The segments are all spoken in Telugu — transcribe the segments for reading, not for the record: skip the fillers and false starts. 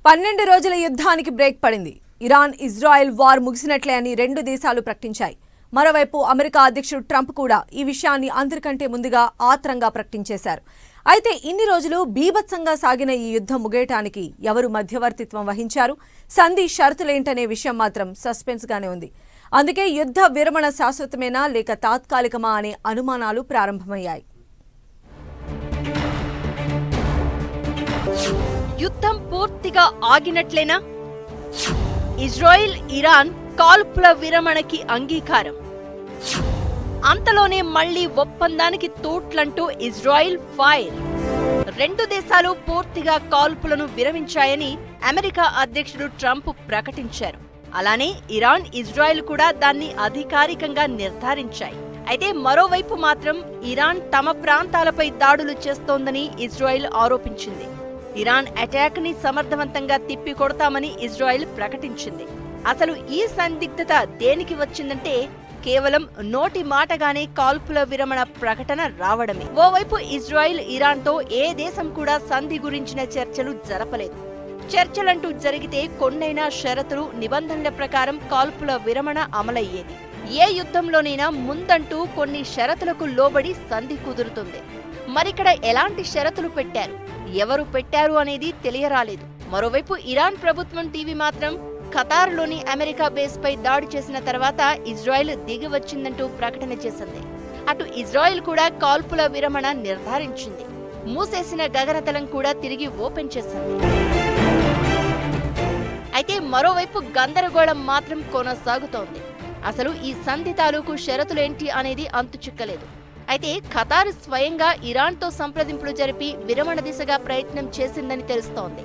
12 రోజుల యుద్ధానికి బ్రేక్ పడింది. ఇరాన్ ఇజ్రాయెల్ వార్ ముగిసినట్లే అని రెండు దేశాలు ప్రకటించాయి. మరోవైపు అమెరికా అధ్యక్షుడు ట్రంప్ కూడా ఈ విషయాన్ని అందరికంటే ముందుగా ఆత్రంగా ప్రకటించేశారు. అయితే ఇన్ని రోజులు బీభత్సంగా సాగిన ఈ యుద్ధం ముగియటానికి ఎవరు మధ్యవర్తిత్వం వహించారు, సంధి షరతులేంటనే విషయం మాత్రం సస్పెన్స్ గానే ఉంది. అందుకే యుద్ధ విరమణ శాశ్వతమేనా లేక తాత్కాలికమా అనే అనుమానాలు ప్రారంభమయ్యాయి. యుద్ధం పూర్తిగా ఆగినట్లేనా? ఇజ్రాయిల్ ఇరాన్ కాల్పుల విరమణకి అంగీకారం. అంతలోనే మళ్లీ ఒప్పందానికి తూట్లంటూ ఇజ్రాయిల్ ఫైర్. రెండు దేశాలు పూర్తిగా కాల్పులను విరమించాయని అమెరికా అధ్యక్షుడు ట్రంప్ ప్రకటించారు. అలానే ఇరాన్ ఇజ్రాయిల్ కూడా దాన్ని అధికారికంగా నిర్ధారించాయి. అయితే మరోవైపు మాత్రం ఇరాన్ తమ ప్రాంతాలపై దాడులు చేస్తోందని ఇజ్రాయిల్ ఆరోపించింది. ఇరాన్ అటాక్ ని సమర్థవంతంగా తిప్పికొడతామని ఇజ్రాయిల్ ప్రకటించింది. అసలు ఈ సందిగ్ధత దేనికి వచ్చిందంటే కేవలం నోటి మాటగానే కాల్పుల విరమణ ప్రకటన రావడమే. ఓవైపు ఇజ్రాయిల్ ఇరాన్తో ఏ దేశం కూడా సంధి గురించిన చర్చలు జరపలేదు. చర్చలంటూ జరిగితే కొన్నైనా షరతులు నిబంధనల ప్రకారం కాల్పుల విరమణ అమలయ్యేది. ఏ యుద్ధంలోనైనా ముందంటూ కొన్ని షరతులకు లోబడి సంధి కుదురుతుంది. మరిక్కడ ఎలాంటి షరతులు పెట్టారు, ఎవరు పెట్టారు అనేది తెలియరాలేదు. మరోవైపు ఇరాన్ ప్రభుత్వం టీవీ మాత్రం ఖతార్లోని అమెరికా బేస్ పై దాడి చేసిన తర్వాత ఇజ్రాయెల్ దిగి వచ్చిందంటూ ప్రకటన చేసింది. అటు ఇజ్రాయెల్ కూడా కాల్పుల విరమణ నిర్ధారించింది. మూసేసిన గగనతలం కూడా తిరిగి ఓపెన్ చేసింది. అయితే మరోవైపు గందరగోళం మాత్రం కొనసాగుతోంది. అసలు ఈ సంధి తాలూకు షరతులేంటి అనేది అంతుచిక్కలేదు. అయితే ఖతార్ స్వయంగా ఇరాన్తో సంప్రదింపులు జరిపి విరమణ దిశగా ప్రయత్నం చేసిందని తెలుస్తోంది.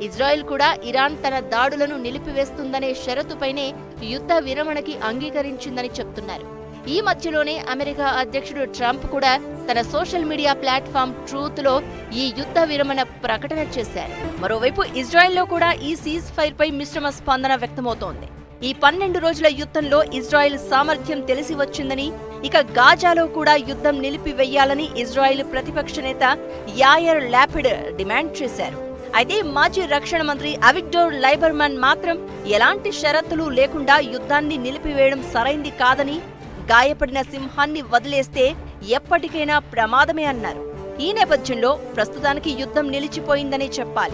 ఇజ్రాయెల్ కూడా ఇరాన్ తన దాడులను నిలిపివేస్తుందనే షరతుపైనే యుద్ధ విరమణకి అంగీకరించిందని చెప్తున్నారు. ఈ మధ్యలోనే అమెరికా అధ్యక్షుడు ట్రంప్ కూడా తన సోషల్ మీడియా ప్లాట్ఫామ్ ట్రూత్ లో ఈ యుద్ధ విరమణ ప్రకటన చేశారు. మరోవైపు ఇజ్రాయెల్లో కూడా ఈ సీజ్ ఫైర్ పై మిశ్రమ స్పందన వ్యక్తమవుతోంది. ఈ 12 రోజుల యుద్ధంలో ఇజ్రాయెల్ సామర్థ్యం తెలిసి వచ్చిందని, ఇక గాజాలో కూడా యుద్ధం నిలిపివేయాలని ఇజ్రాయెల్ ప్రతిపక్ష నేత యాయర్ లాపిడ్ డిమాండ్ చేశారు. అయితే మాజీ రక్షణ మంత్రి అవిగ్డోర్ లైబర్మన్ మాత్రం ఎలాంటి షరతులు లేకుండా యుద్ధాన్ని నిలిపివేయడం సరైంది కాదని, గాయపడిన సింహాన్ని వదిలేస్తే ఎప్పటికైనా ప్రమాదమే అన్నారు. ఈ నేపథ్యంలో ప్రస్తుతానికి యుద్ధం నిలిచిపోయిందనే చెప్పాలి.